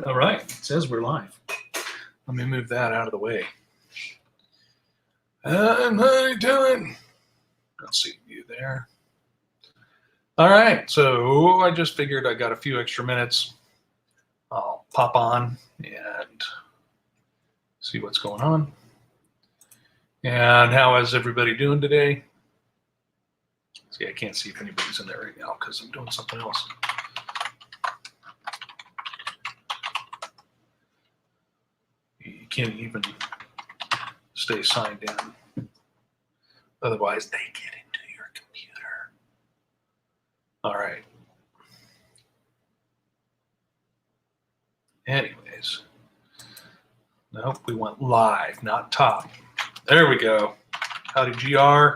All right, it says we're live. Let me move that out of the way. How you doing? Let's see you there. All right, so I just figured I got a few extra minutes. I'll pop on and see what's going on. And how is everybody doing today? See, I can't see if anybody's in there right now because I'm doing something else. You can't even stay signed in. Otherwise, they get into your computer. All right. Anyways. Nope, we went live, not top. There we go. Howdy, GR.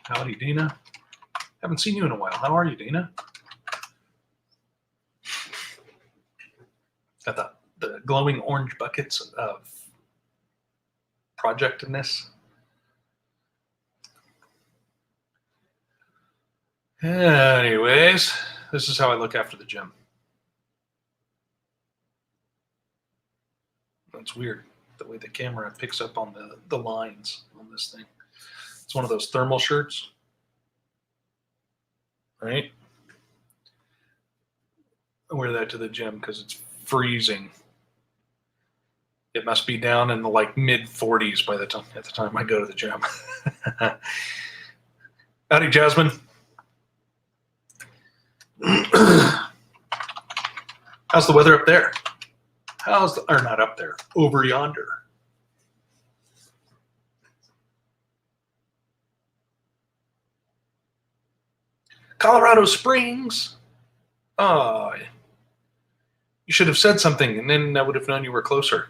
Howdy, Dina. Haven't seen you in a while. How are you, Dina? Got the glowing orange buckets of projectedness. Anyways, this is how I look after the gym. That's weird, the way the camera picks up on the lines on this thing. It's one of those thermal shirts, right? I wear that to the gym because it's freezing. It must be down in the like mid 40s by the time I go to the gym. Howdy, Jasmine. How's the weather up there? Or not up there, over yonder. Colorado Springs. Oh, you should have said something, and then I would have known you were closer.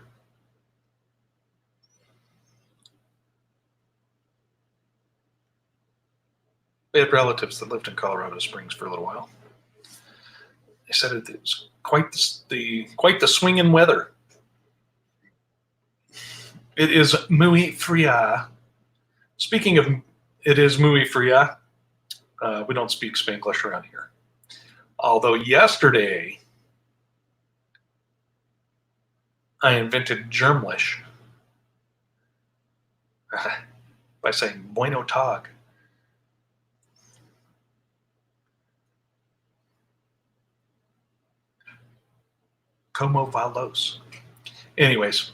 We had relatives that lived in Colorado Springs for a little while. They said it was quite the swinging weather. It is muy fría. Speaking of, it is muy fría. We don't speak Spanglish around here. Although yesterday, I invented Germlish by saying bueno tag. Como va los? Anyways,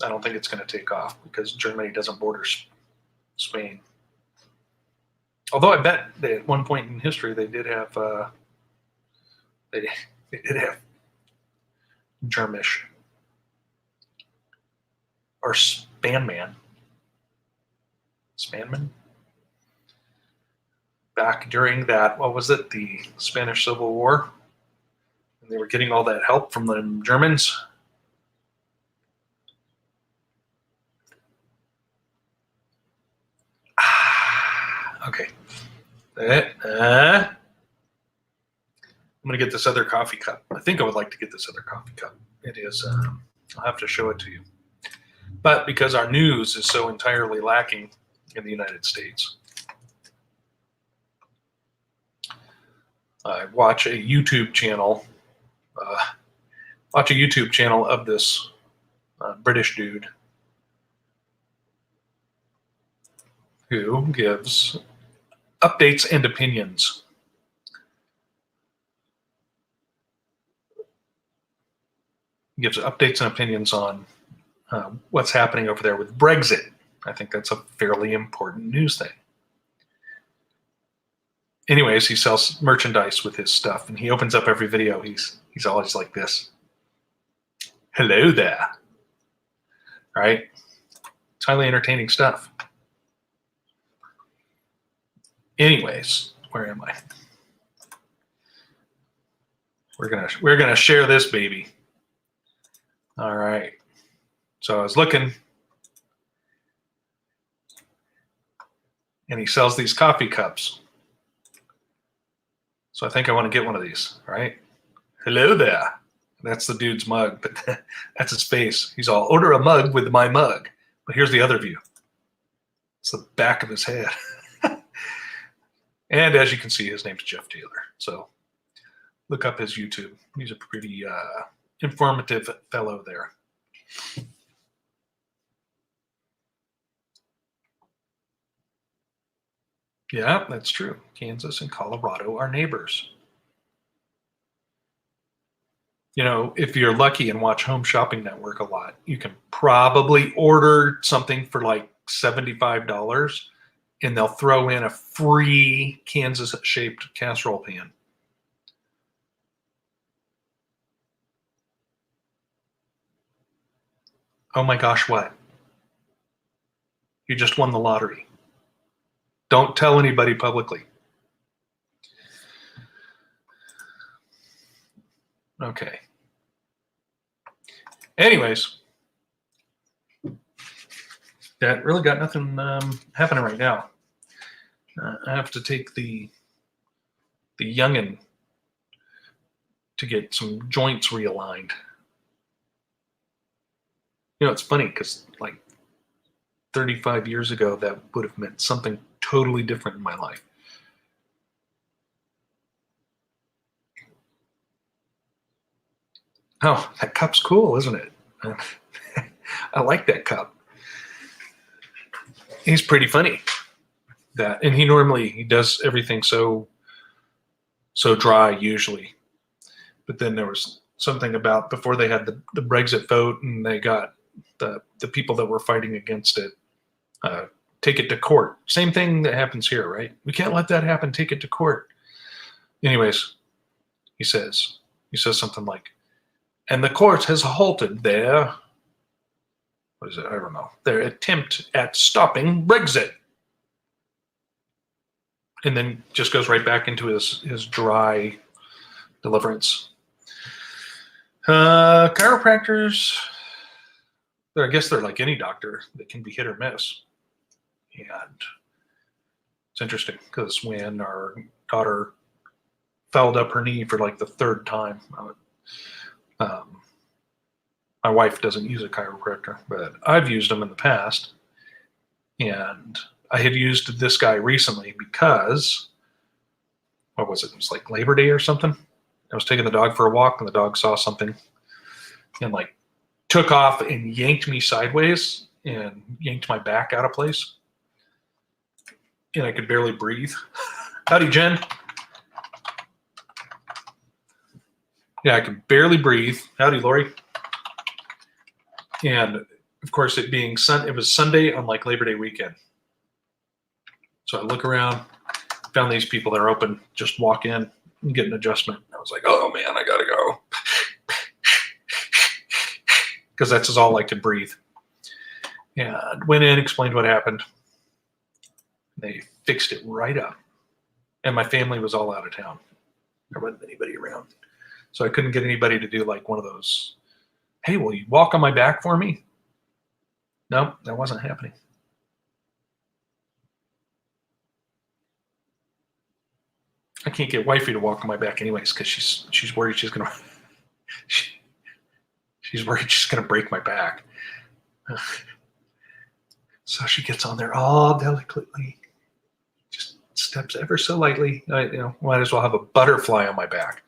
I don't think it's going to take off because Germany doesn't border Spain. Although I bet that at one point in history they did have Germish or Spanman. Back during that, what was it, the Spanish Civil War? And they were getting all that help from the Germans. Okay. I'm going to get this other coffee cup. I think I would like to get this other coffee cup. It is, I'll have to show it to you. But because our news is so entirely lacking in the United States, I watch a YouTube channel. Of this British dude who gives updates and opinions. Gives updates and opinions on what's happening over there with Brexit. I think that's a fairly important news thing. Anyways, he sells merchandise with his stuff, and he opens up every video. He's always like this. Hello there. Right? It's highly entertaining stuff. Anyways, where am I? We're gonna share this baby. All right. So I was looking, and he sells these coffee cups. So I think I want to get one of these, right? Hello there. That's the dude's mug, but that's his face. He's all, order a mug with my mug. But here's the other view. It's the back of his head. And as you can see, his name's Jeff Taylor. So look up his YouTube. He's a pretty informative fellow there. Yeah, that's true. Kansas and Colorado are neighbors. You know, if you're lucky and watch Home Shopping Network a lot, you can probably order something for like $75 and they'll throw in a free Kansas-shaped casserole pan. Oh my gosh, what? You just won the lottery. Don't tell anybody publicly. Okay. Anyways, that really got nothing happening right now. I have to take the youngin' to get some joints realigned. You know, it's funny because like 35 years ago, that would have meant something totally different in my life. Oh, that cup's cool, isn't it? I like that cup. He's pretty funny. And he does everything so dry usually. But then there was something about before they had the Brexit vote and they got the people that were fighting against it take it to court. Same thing that happens here, right? We can't let that happen. Take it to court. Anyways, he says something like, and the court has halted their, what is it? I don't know. Their attempt at stopping Brexit. And then just goes right back into his dry deliverance. Chiropractors, I guess they're like any doctor. They can be hit or miss. And it's interesting because when our daughter fouled up her knee for like the third time, my wife doesn't use a chiropractor, but I've used them in the past. And I had used this guy recently because, what was it? It was like Labor Day or something. I was taking the dog for a walk and the dog saw something and like took off and yanked me sideways and yanked my back out of place. And I could barely breathe. Howdy, Jen. Yeah, I could barely breathe. Howdy, Lori. And of course, it being it was Sunday on like Labor Day weekend. So I look around, found these people that are open, just walk in and get an adjustment. I was like, oh man, I gotta go. Because that's all I could breathe. And went in, explained what happened. They fixed it right up. And my family was all out of town. There wasn't anybody around. So I couldn't get anybody to do like one of those, hey, will you walk on my back for me? No, that wasn't happening. I can't get wifey to walk on my back anyways because she's worried she's gonna she's worried she's gonna break my back. So she gets on there all delicately, just steps ever so lightly. Might as well have a butterfly on my back.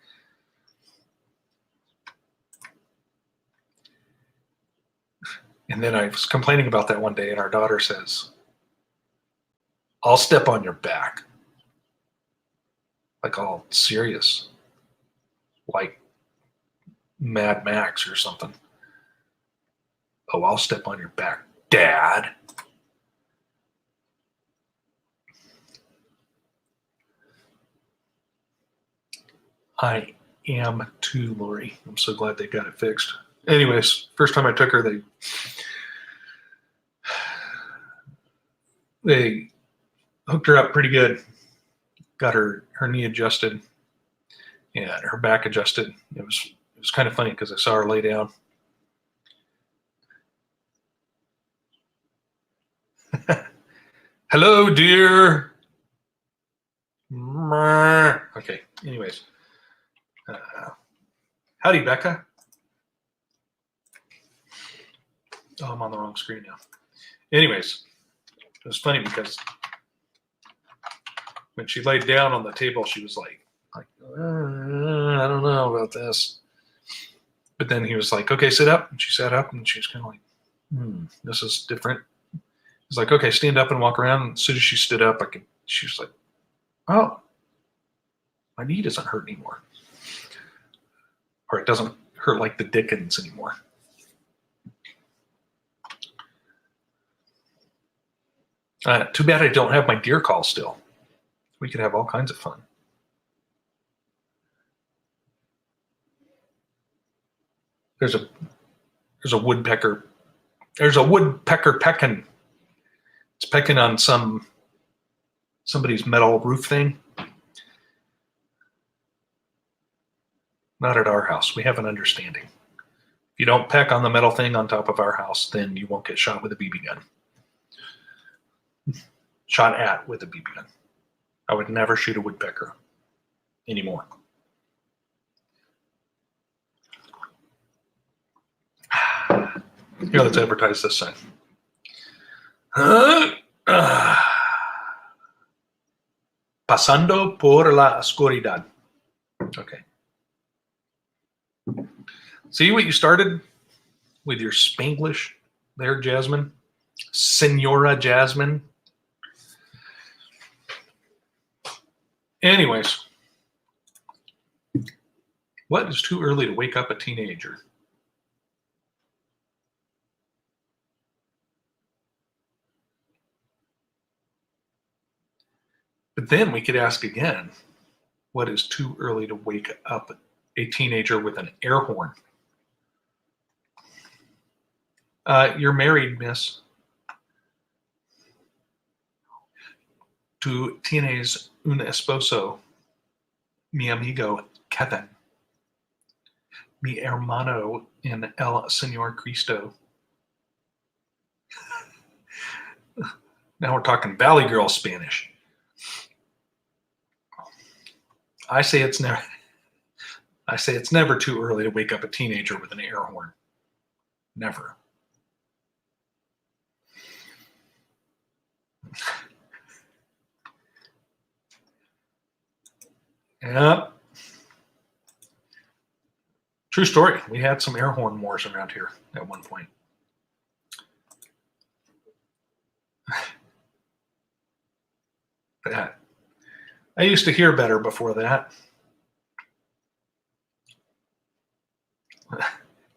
And then I was complaining about that one day, and our daughter says, I'll step on your back. Like all serious. Like Mad Max or something. Oh, I'll step on your back, Dad. I am too, Lori. I'm so glad they got it fixed. Anyways, first time I took her, they hooked her up pretty good. Got her knee adjusted and her back adjusted. It was kind of funny because I saw her lay down. Hello, dear. Okay. Anyways, howdy, Becca. Oh, I'm on the wrong screen now. Anyways, it was funny because when she laid down on the table, she was like I don't know about this. But then he was like, okay, sit up. And she sat up, and she was kind of like, this is different. He's like, okay, stand up and walk around. And as soon as she stood up, she was like, oh, my knee doesn't hurt anymore. Or it doesn't hurt like the Dickens anymore. Too bad I don't have my deer call still. We could have all kinds of fun. There's a woodpecker. There's a woodpecker pecking. It's pecking on somebody's metal roof thing. Not at our house. We have an understanding. If you don't peck on the metal thing on top of our house, then you won't get shot with a BB gun. Shot at with a BB gun. I would never shoot a woodpecker anymore. Here, let's advertise this sign. Pasando por la oscuridad. Okay. See what you started with your Spanglish there, Jasmine? Senora Jasmine. Anyways, what is too early to wake up a teenager? But then we could ask again, what is too early to wake up a teenager with an air horn? You're married, miss. Tú tienes un esposo, mi amigo Kevin, mi hermano en el Señor Cristo. Now we're talking Valley Girl Spanish. I say it's never too early to wake up a teenager with an air horn. Never. Yep. True story. We had some air horn wars around here at one point. That. I used to hear better before that.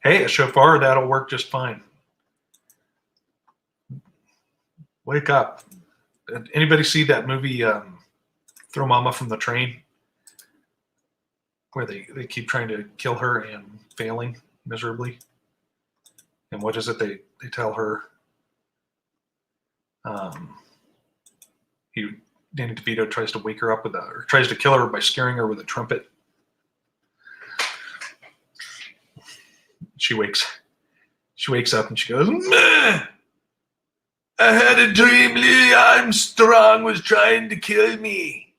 Hey, a shofar, that'll work just fine. Wake up. Anybody see that movie, Throw Mama from the Train? Where they keep trying to kill her and failing miserably. And what is it they tell her? Danny DeVito tries to wake her up or tries to kill her by scaring her with a trumpet. She wakes up and she goes, Meh! I had a dream Louis Armstrong was trying to kill me.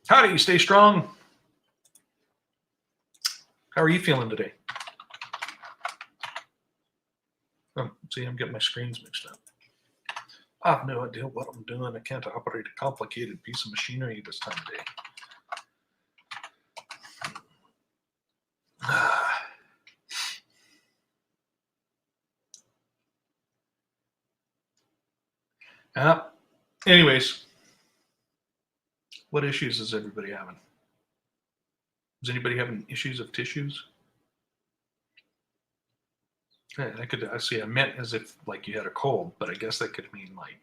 Howdy, stay strong. How are you feeling today? Oh, see, I'm getting my screens mixed up. I have no idea what I'm doing. I can't operate a complicated piece of machinery this time of day. Anyways, what issues is everybody having? Is anybody having issues of tissues? I see. I meant as if like you had a cold, but I guess that could mean like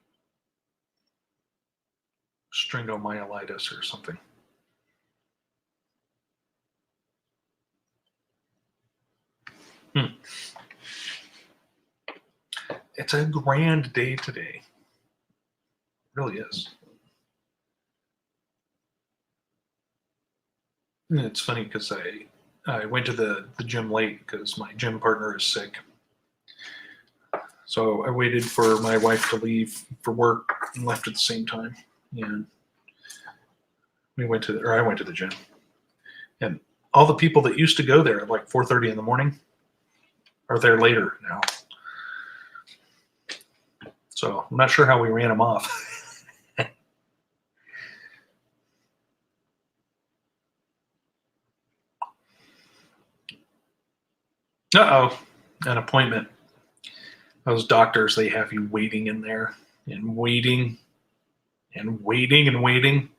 stringomyelitis or something. It's a grand day today. It really is. And it's funny because I went to the gym late because my gym partner is sick. So I waited for my wife to leave for work and left at the same time. And I went to the gym. And all the people that used to go there at like 4:30 in the morning are there later now. So I'm not sure how we ran them off. Uh-oh, an appointment. Those doctors, they have you waiting in there and waiting and waiting and waiting.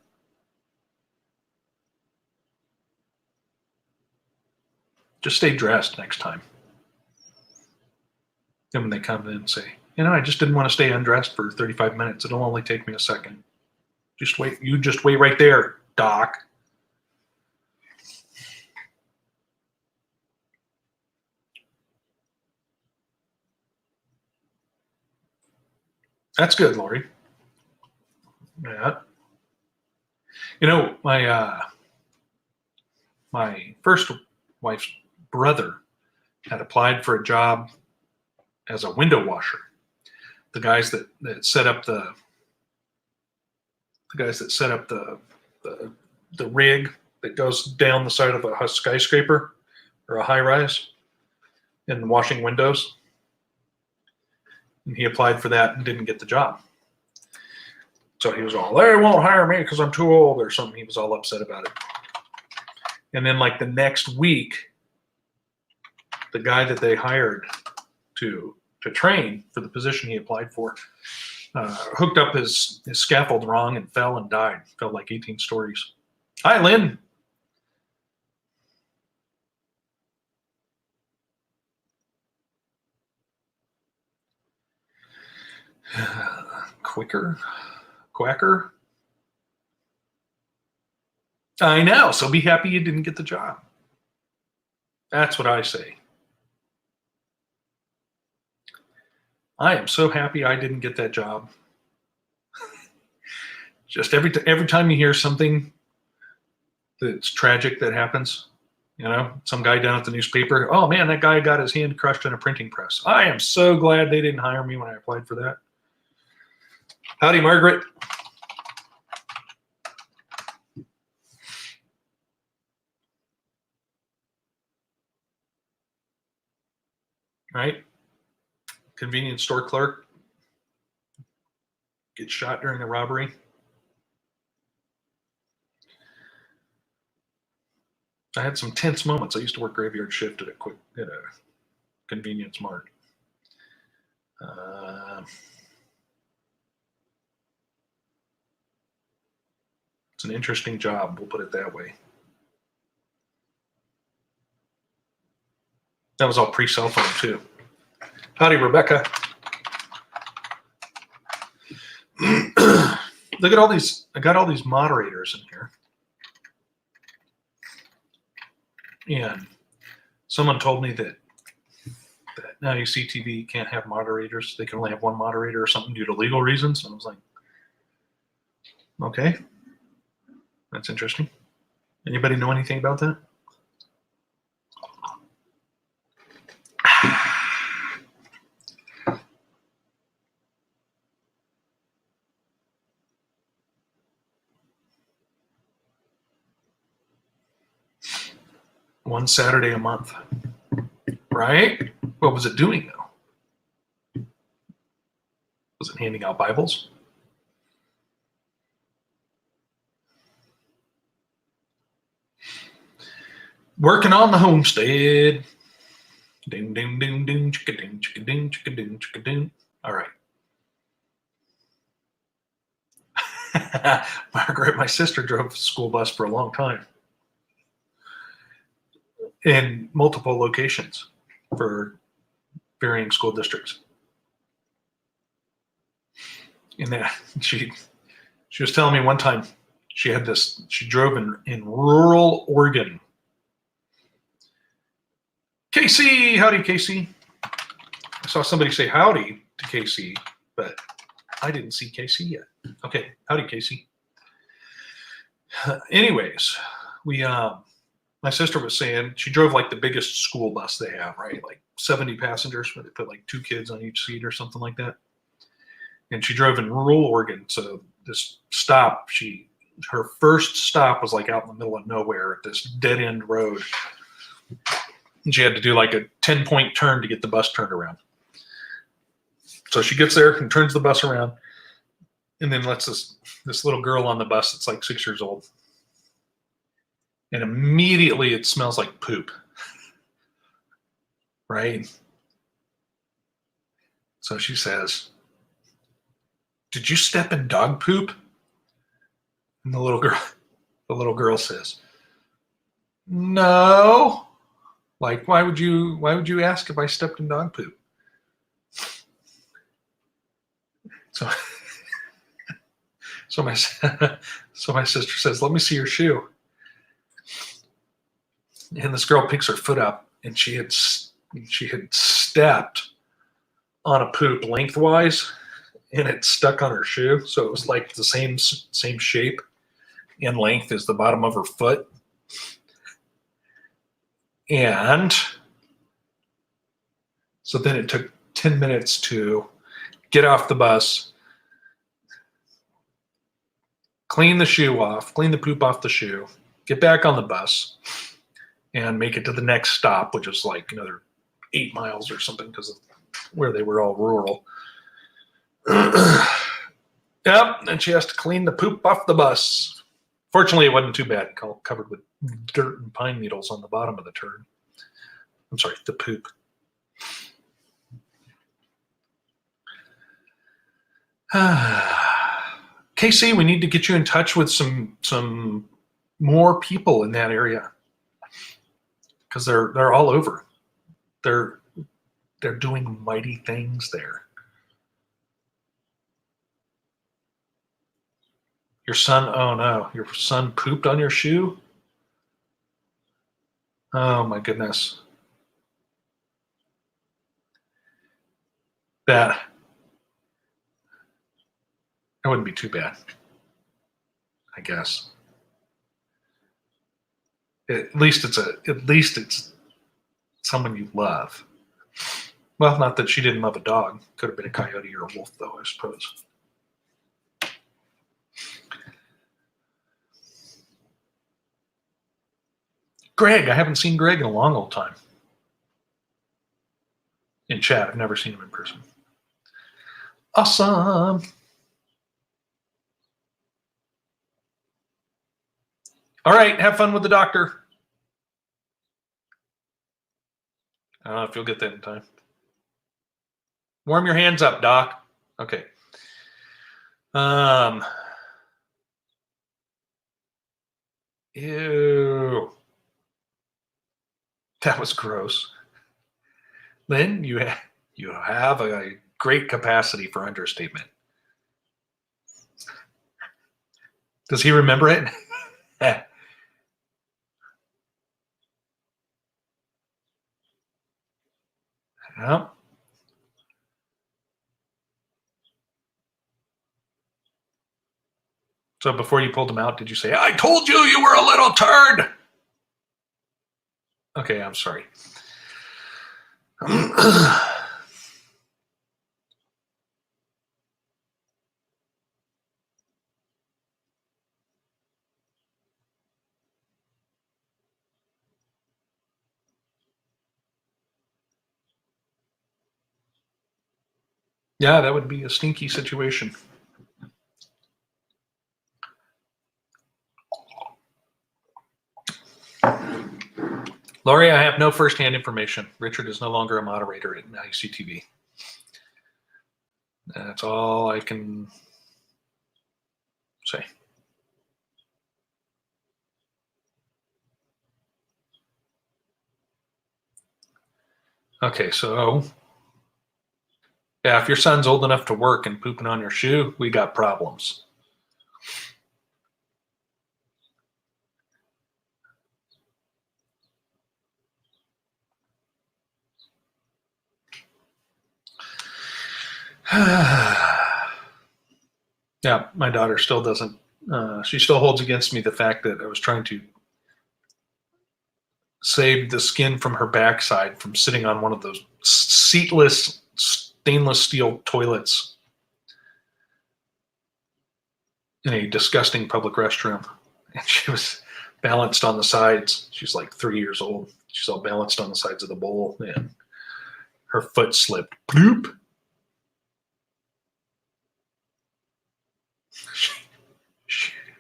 Just stay dressed next time. And when they come in and say, I just didn't want to stay undressed for 35 minutes. It'll only take me a second. Just wait. You just wait right there, doc. That's good, Lori. Yeah. My first wife's brother had applied for a job as a window washer. The guys that set up the rig that goes down the side of a skyscraper or a high rise and washing windows. And he applied for that and didn't get the job. So he was all, they won't hire me because I'm too old or something. He was all upset about it. And then like the next week, the guy that they hired to train for the position he applied for hooked up his scaffold wrong and fell and died. Fell like 18 stories. Hi, Lynn. Quacker. I know. So be happy you didn't get the job. That's what I say. I am so happy I didn't get that job. Just every time you hear something that's tragic that happens, some guy down at the newspaper, oh man, that guy got his hand crushed in a printing press. I am so glad they didn't hire me when I applied for that. Howdy, Margaret. Right? Convenience store clerk gets shot during a robbery. I had some tense moments. I used to work graveyard shift at a convenience mart. It's an interesting job, we'll put it that way. That was all pre-cell phone too. Howdy, Rebecca. Look at all these. I got all these moderators in here. And someone told me that now UCTV can't have moderators. They can only have one moderator or something due to legal reasons. And I was like, okay, that's interesting. Anybody know anything about that? One Saturday a month, right? What was it doing though? Was it handing out Bibles? Working on the homestead. Ding, ding, ding, ding, chicka, ding, chicka, ding, chicka, ding, chicka, ding. All right. Margaret, my sister drove the school bus for a long time in multiple locations for varying school districts. And that she was telling me one time she drove in rural Oregon. Casey, howdy, Casey. I saw somebody say howdy to Casey, but I didn't see Casey yet. Okay, howdy, Casey. Anyways, my sister was saying she drove like the biggest school bus they have, right? Like 70 passengers, where they put like 2 kids on each seat or something like that. And she drove in rural Oregon. So this stop, her first stop was like out in the middle of nowhere at this dead end road. And she had to do like a 10-point turn to get the bus turned around. So she gets there and turns the bus around and then lets this little girl on the bus that's like 6 years old. And immediately it smells like poop. right? So she says, "Did you step in dog poop?" And the little girl says, "No." Like, why would you ask if I stepped in dog poop? So so my so my sister says, "Let me see your shoe." And this girl picks her foot up, and she had stepped on a poop lengthwise, and it stuck on her shoe. So it was like the same shape and length as the bottom of her foot. And so then it took 10 minutes to get off the bus, clean the shoe off, clean the poop off the shoe, get back on the bus, and make it to the next stop, which is like another 8 miles or something because of where they were all rural. Yep, and she has to clean the poop off the bus. Fortunately, it wasn't too bad, covered with dirt and pine needles on the bottom of the turd. I'm sorry, the poop. Casey, we need to get you in touch with some more people in that area because they're all over. They're doing mighty things there. Your son, oh no, your son pooped on your shoe? Oh my goodness. That wouldn't be too bad, I guess. At least it's someone you love. Well, not that she didn't love a dog. Could have been a coyote or a wolf, though, I suppose. Greg, I haven't seen Greg in a long old time. In chat, I've never seen him in person. Awesome. All right, have fun with the doctor. I don't know if you'll get that in time. Warm your hands up, Doc. Okay. Ew. That was gross. Lynn, you have a great capacity for understatement. Does he remember it? Yeah. So before you pulled him out, did you say, "I told you you were a little turd"? Okay, I'm sorry. Yeah, that would be a stinky situation. Laurie, I have no firsthand information. Richard is no longer a moderator at ICTV. That's all I can say. Okay, so yeah, if your son's old enough to work and pooping on your shoe, we got problems. Yeah, my daughter still doesn't. She still holds against me the fact that I was trying to save the skin from her backside from sitting on one of those seatless stainless steel toilets in a disgusting public restroom. And she was balanced on the sides. She's like 3 years old. She's all balanced on the sides of the bowl, and her foot slipped. Bloop.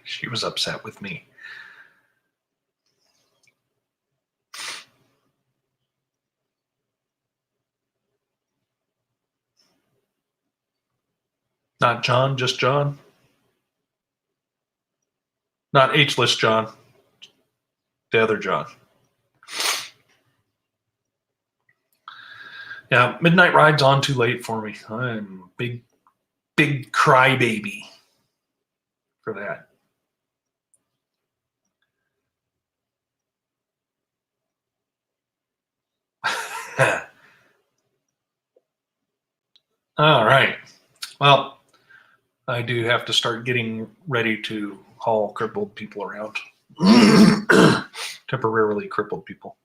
She was upset with me. Not John, just John. Not H-less John. The other John. Yeah, midnight ride's on too late for me. I'm big crybaby for that. All right. Well, I do have to start getting ready to haul crippled people around. Temporarily crippled people.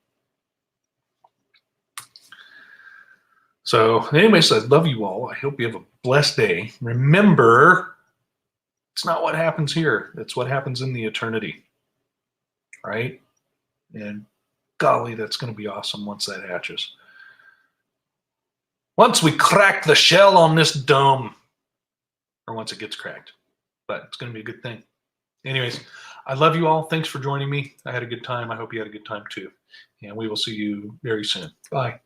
So anyways, I love you all. I hope you have a blessed day. Remember, it's not what happens here. It's what happens in the eternity. Right? And golly, that's going to be awesome once that hatches. Once we crack the shell on this dome, or once it gets cracked, but it's going to be a good thing. Anyways, I love you all. Thanks for joining me. I had a good time. I hope you had a good time too. And we will see you very soon. Bye.